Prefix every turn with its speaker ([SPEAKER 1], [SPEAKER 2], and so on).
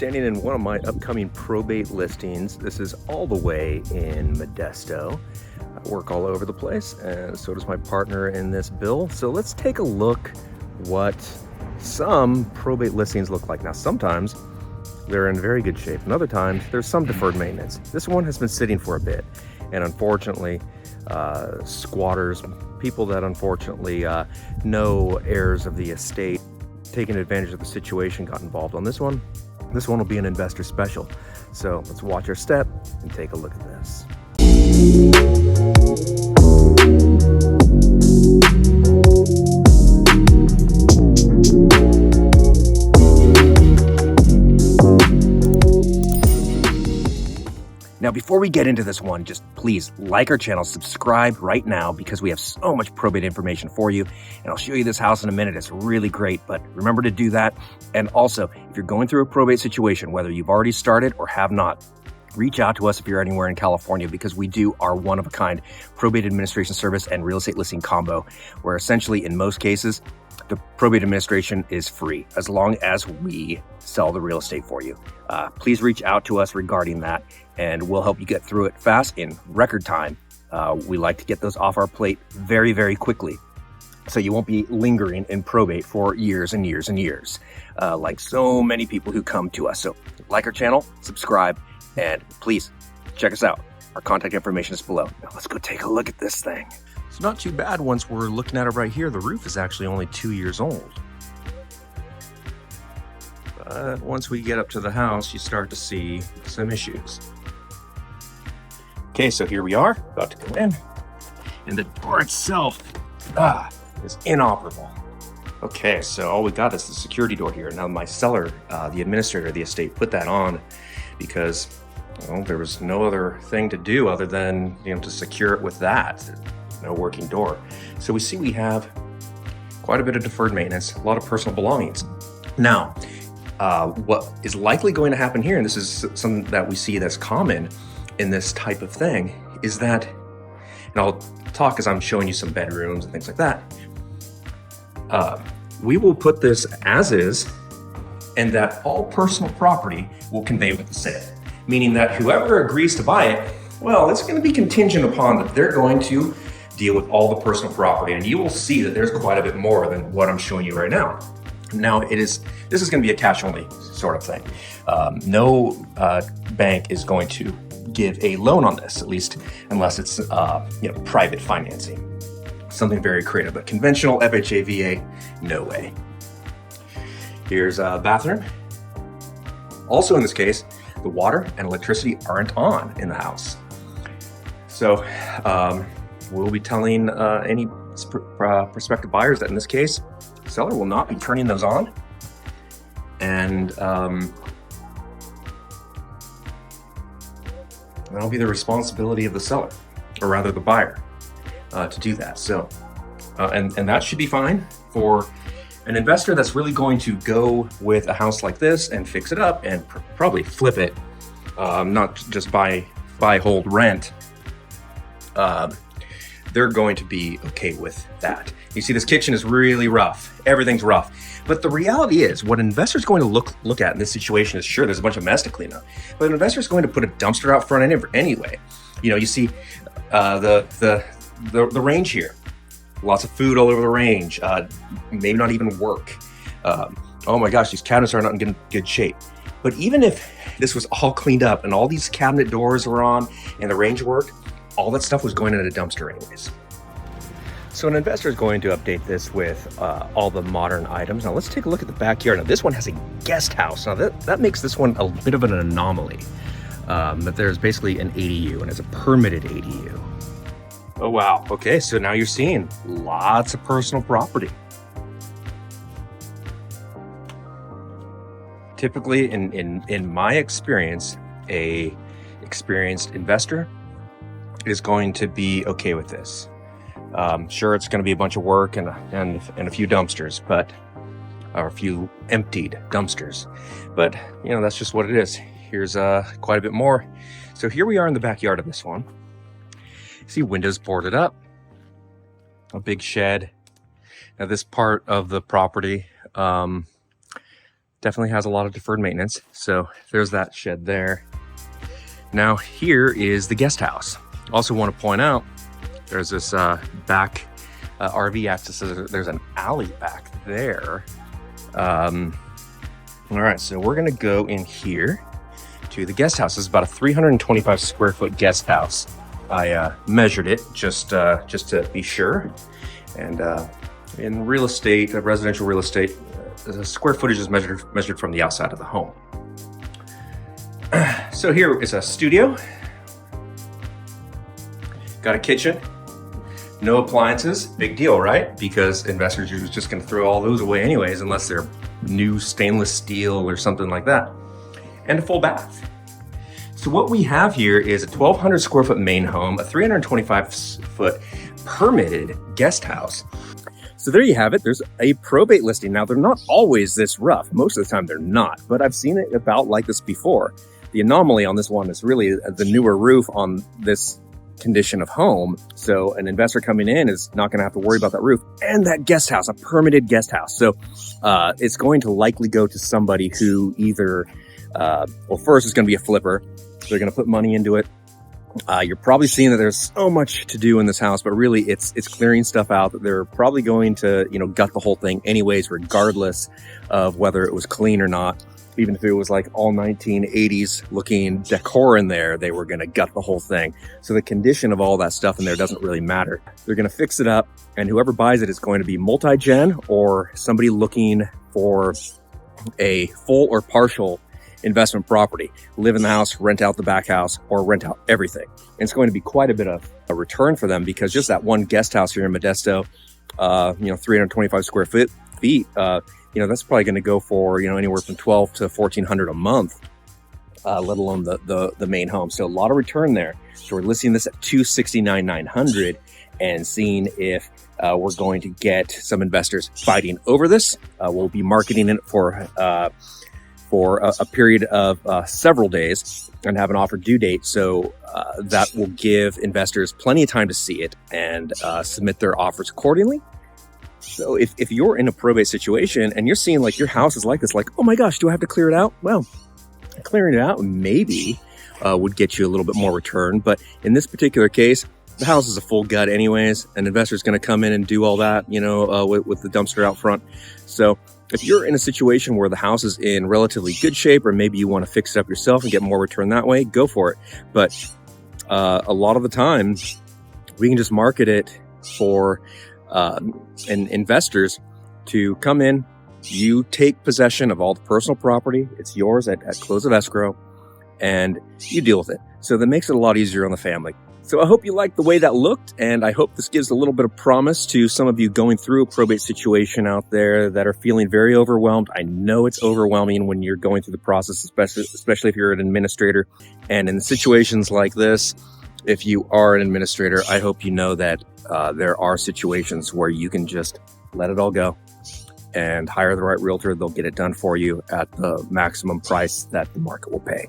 [SPEAKER 1] standing in one of my upcoming probate listings. This is all the way in Modesto. I work all over the place, and so does my partner in this, Bill. So let's take a look what some probate listings look like. Now, sometimes they're in very good shape, and other times there's some deferred maintenance. This one has been sitting for a bit, and unfortunately, squatters, people that unfortunately know heirs of the estate, taking advantage of the situation, got involved on this one. This one will be an investor special. So let's watch our step and take a look at this. Now, before we get into this one, just please like our channel, subscribe right now, because we have so much probate information for you. And I'll show you this house in a minute. It's really great, but remember to do that. And also, if you're going through a probate situation, whether you've already started or have not, reach out to us if you're anywhere in California, because we do our one-of-a-kind probate administration service and real estate listing combo, where essentially in most cases, the probate administration is free as long as we sell the real estate for you. Please reach out to us regarding that, and we'll help you get through it fast in record time. We like to get those off our plate very, very quickly, so you won't be lingering in probate for years and years and years, like so many people who come to us. So like our channel, subscribe, and please check us out. Our contact information is below. Now let's go take a look at this thing. It's not too bad once we're looking at it right here. The roof is actually only 2 years old. But once we get up to the house, you start to see some issues. Okay, so here we are, about to go in. And the door itself is inoperable. Okay, so all we got is the security door here. Now my seller, the administrator of the estate, put that on because, well, there was no other thing to do other than, to secure it with that. No working door. So we see we have quite a bit of deferred maintenance, a lot of personal belongings. Now, what is likely going to happen here, and this is something that we see that's common in this type of thing, is that, and I'll talk as I'm showing you some bedrooms and things like that, we will put this as is, and that all personal property will convey with the sale. Meaning that whoever agrees to buy it, well, it's going to be contingent upon that they're going to deal with all the personal property, and you will see that there's quite a bit more than what I'm showing you right now. Now, this is going to be a cash-only sort of thing. No bank is going to give a loan on this, at least unless it's private financing, something very creative. But conventional FHA, VA, no way. Here's a bathroom. Also, in this case, the water and electricity aren't on in the house. So we'll be telling any prospective buyers that in this case, the seller will not be turning those on. And that'll be the responsibility of the seller, or rather the buyer, to do that. So, and that should be fine for an investor that's really going to go with a house like this and fix it up and probably flip it, not just buy, hold, rent. They're going to be okay with that. You see, this kitchen is really rough. Everything's rough. But the reality is, what an investor's going to look at in this situation is, sure, there's a bunch of mess to clean up, but an investor's going to put a dumpster out front anyway. You see the range here. Lots of food all over the range. Maybe not even work. Oh my gosh, these cabinets are not in good shape. But even if this was all cleaned up and all these cabinet doors were on and the range worked, all that stuff was going in a dumpster anyways. So an investor is going to update this with all the modern items. Now let's take a look at the backyard. Now this one has a guest house. Now that makes this one a bit of an anomaly. But there's basically an ADU, and it's a permitted ADU. Oh wow, okay, so now you're seeing lots of personal property. Typically, in my experience, a experienced investor is going to be okay with this. Sure, it's going to be a bunch of work and a few dumpsters, or a few emptied dumpsters, but that's just what it is. Here's quite a bit more. So here we are in the backyard of this one. See, windows boarded up, a big shed. Now this part of the property definitely has a lot of deferred maintenance. So there's that shed there. Now here is the guest house. Also want to point out, there's this back RV access. There's an alley back there. All right, so we're gonna go in here to the guest house. This is about a 325 square foot guest house. I measured it just to be sure. And in real estate, residential real estate, the square footage is measured from the outside of the home. So here is a studio. Got a kitchen. No appliances. Big deal, right? Because investors are just going to throw all those away anyways, unless they're new stainless steel or something like that. And a full bath. So what we have here is a 1,200 square foot main home, a 325 foot permitted guest house. So there you have it. There's a probate listing. Now, they're not always this rough. Most of the time they're not, but I've seen it about like this before. The anomaly on this one is really the newer roof on this condition of home. So an investor coming in is not going to have to worry about that roof and that guest house, a permitted guest house. So it's going to likely go to somebody who either, well, first it's going to be a flipper. They're going to put money into it. You're probably seeing that there's so much to do in this house, but really it's clearing stuff out that they're probably going to, gut the whole thing anyways, regardless of whether it was clean or not. Even if it was like all 1980s looking decor in there, they were going to gut the whole thing. So the condition of all that stuff in there doesn't really matter. They're going to fix it up, and whoever buys it is going to be multi-gen or somebody looking for a full or partial investment property. Live in the house, rent out the back house, or rent out everything. And it's going to be quite a bit of a return for them, because just that one guest house here in Modesto, 325 square feet, that's probably going to go for, anywhere from $1,200 to $1,400 a month, let alone the main home. So a lot of return there. So we're listing this at $269,900 and seeing if we're going to get some investors fighting over this. We'll be marketing it for a period of several days and have an offer due date. So that will give investors plenty of time to see it and submit their offers accordingly. So if you're in a probate situation and you're seeing like your house is like this, like, oh my gosh, do I have to clear it out? Well, clearing it out maybe would get you a little bit more return. But in this particular case, the house is a full gut anyways. An investor's going to come in and do all that, with the dumpster out front. So if you're in a situation where the house is in relatively good shape, or maybe you want to fix it up yourself and get more return that way, go for it. But a lot of the time, we can just market it for and investors to come in. You take possession of all the personal property. It's yours at close of escrow, and you deal with it. So that makes it a lot easier on the family. So I hope you liked the way that looked, and I hope this gives a little bit of promise to some of you going through a probate situation out there that are feeling very overwhelmed. I know it's overwhelming when you're going through the process, especially if you're an administrator. And in situations like this, if you are an administrator, I hope you know that there are situations where you can just let it all go and hire the right realtor. They'll get it done for you at the maximum price that the market will pay.